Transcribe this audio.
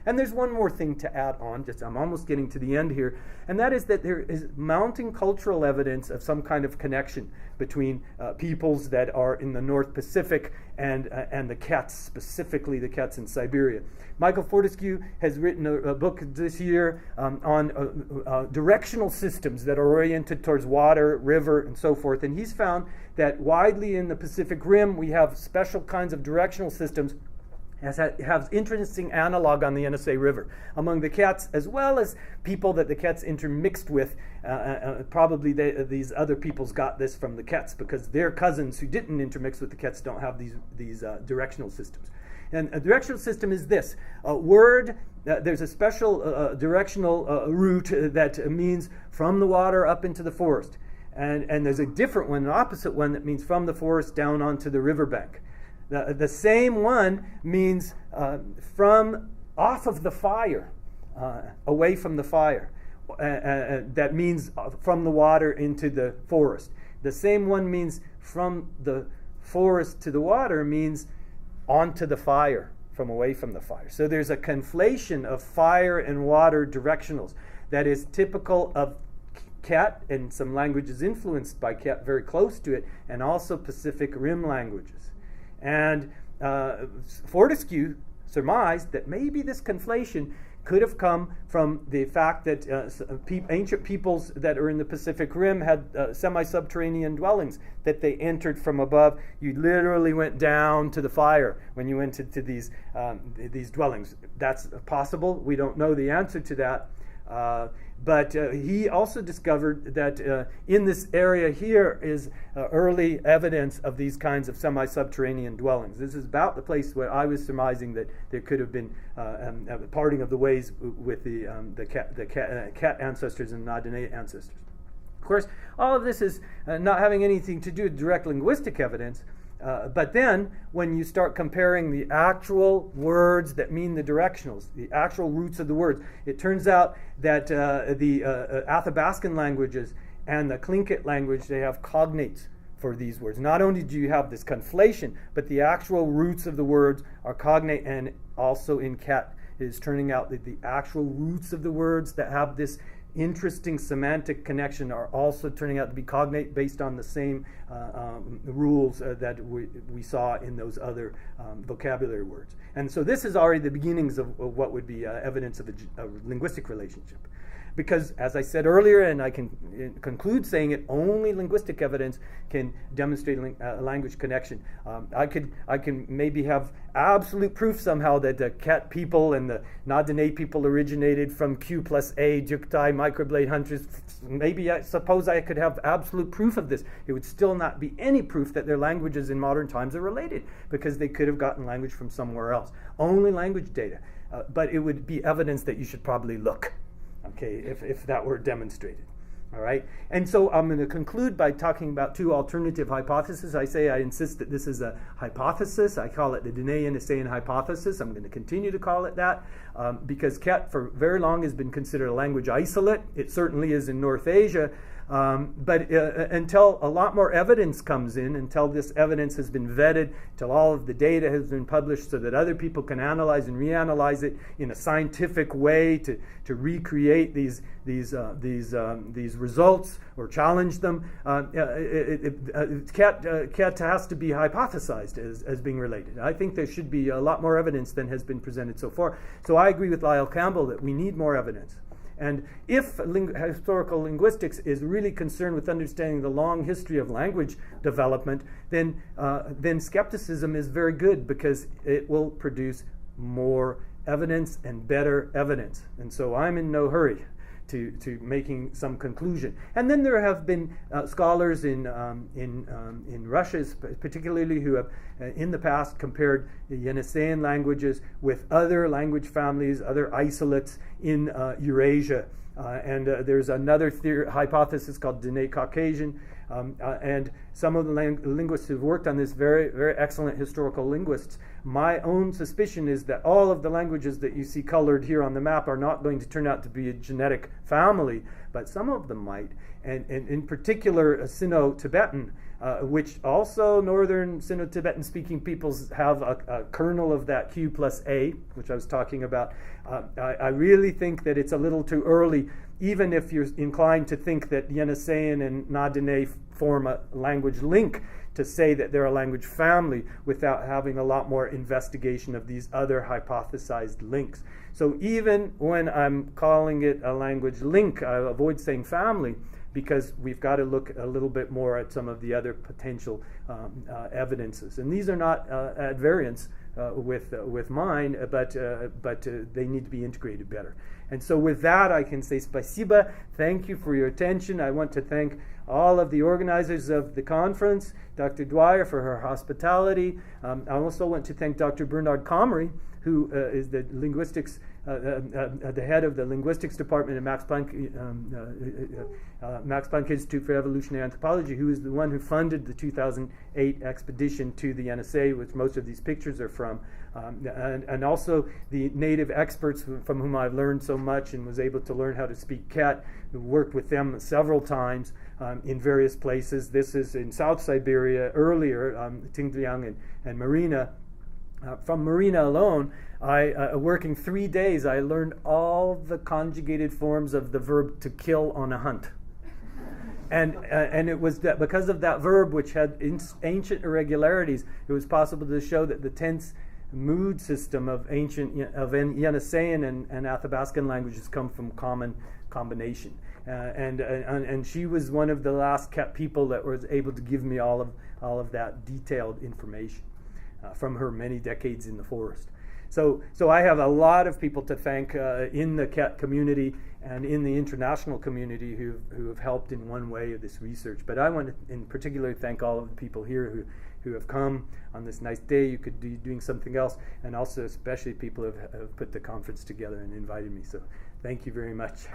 And there's one more thing to add on, I'm almost getting to the end here, and that is that there is mounting cultural evidence of some kind of connection between peoples that are in the North Pacific and the Kets, specifically the Kets in Siberia. Michael Fortescue has written a book this year on directional systems that are oriented towards water, river, and so forth, and he's found that widely in the Pacific Rim we have special kinds of directional systems has interesting analog on the NSA River among the Kets, as well as people that the Kets intermixed with. Probably these other peoples got this from the Kets because their cousins who didn't intermix with the Kets don't have these directional systems. And a directional system is this: a word. There's a special directional route that means from the water up into the forest, and there's a different one, an opposite one, that means from the forest down onto the riverbank. The same one means from off of the fire, away from the fire. That means from the water into the forest. The same one means from the forest to the water means onto the fire, from away from the fire. So there's a conflation of fire and water directionals that is typical of Ket, and some languages influenced by Ket very close to it, and also Pacific Rim languages. And Fortescue surmised that maybe this conflation could have come from the fact that ancient peoples that are in the Pacific Rim had semi-subterranean dwellings that they entered from above. You literally went down to the fire when you went into these dwellings. That's possible. We don't know the answer to that. But he also discovered that in this area here is early evidence of these kinds of semi-subterranean dwellings. This is about the place where I was surmising that there could have been a parting of the ways with the Ket ancestors and Nadineya ancestors. Of course, all of this is not having anything to do with direct linguistic evidence. But then, when you start comparing the actual words that mean the directionals, the actual roots of the words, it turns out that the Athabascan languages and the Tlingit language, they have cognates for these words. Not only do you have this conflation, but the actual roots of the words are cognate, and also in Ket it is turning out that the actual roots of the words that have this interesting semantic connection are also turning out to be cognate based on the same rules that we saw in those other vocabulary words. And so this is already the beginnings of what would be evidence of a linguistic relationship. Because, as I said earlier, and I can conclude saying it, only linguistic evidence can demonstrate a language connection. I can maybe have absolute proof somehow that the Ket people and the Nadineya people originated from Q+A, Juktai, microblade hunters. Maybe I suppose I could have absolute proof of this. It would still not be any proof that their languages in modern times are related, because they could have gotten language from somewhere else. Only language data. But it would be evidence that you should probably look. Okay, if that were demonstrated. All right, and so I'm going to conclude by talking about two alternative hypotheses. I insist that this is a hypothesis. I call it the Diné-Yenissean hypothesis. I'm going to continue to call it that because Ket for very long has been considered a language isolate. It certainly is in North Asia. But until a lot more evidence comes in, until this evidence has been vetted, until all of the data has been published so that other people can analyze and reanalyze it in a scientific way to recreate these results or challenge them, Ket has to be hypothesized as being related. I think there should be a lot more evidence than has been presented so far. So I agree with Lyle Campbell that we need more evidence. And if historical linguistics is really concerned with understanding the long history of language development, then skepticism is very good, because it will produce more evidence and better evidence. And so I'm in no hurry to making some conclusion. And then there have been scholars in Russia, particularly, who have in the past compared the Yenissean languages with other language families, other isolates in Eurasia. And there's another hypothesis called Diné-Caucasian. And some of the linguists who've worked on this, very, very excellent historical linguists. My own suspicion is that all of the languages that you see colored here on the map are not going to turn out to be a genetic family, but some of them might. And in particular, Sino-Tibetan which also Northern Sino-Tibetan speaking peoples have a kernel of that Q plus A, which I was talking about. I really think that it's a little too early, even if you're inclined to think that Yeniseian and Na-Dene form a language link, to say that they're a language family without having a lot more investigation of these other hypothesized links. So even when I'm calling it a language link, I avoid saying family, because we've got to look a little bit more at some of the other potential evidences. And these are not at variance with mine, but they need to be integrated better. And so with that, I can say spasiba. Thank you for your attention. I want to thank all of the organizers of the conference, Dr. Dwyer for her hospitality. I also want to thank Dr. Bernard Comrie, who is the linguistics, the head of the linguistics department at Max Planck Institute for Evolutionary Anthropology, who is the one who funded the 2008 expedition to the NSA, which most of these pictures are from, and also the native experts from whom I've learned so much and was able to learn how to speak Ket. Worked with them several times in various places. This is in South Siberia earlier, Tingdliang and Marina. From Marina alone, working 3 days, I learned all the conjugated forms of the verb to kill on a hunt. And it was that because of that verb, which had ancient irregularities, it was possible to show that the tense mood system of Yeniseian and Athabascan languages come from common combination. And she was one of the last kept people that was able to give me all of that detailed information from her many decades in the forest. So I have a lot of people to thank in the Ket community and in the international community who have helped in one way of this research. But I want to in particular thank all of the people here who have come on this nice day. You could be doing something else, and also especially people who have put the conference together and invited me. So thank you very much.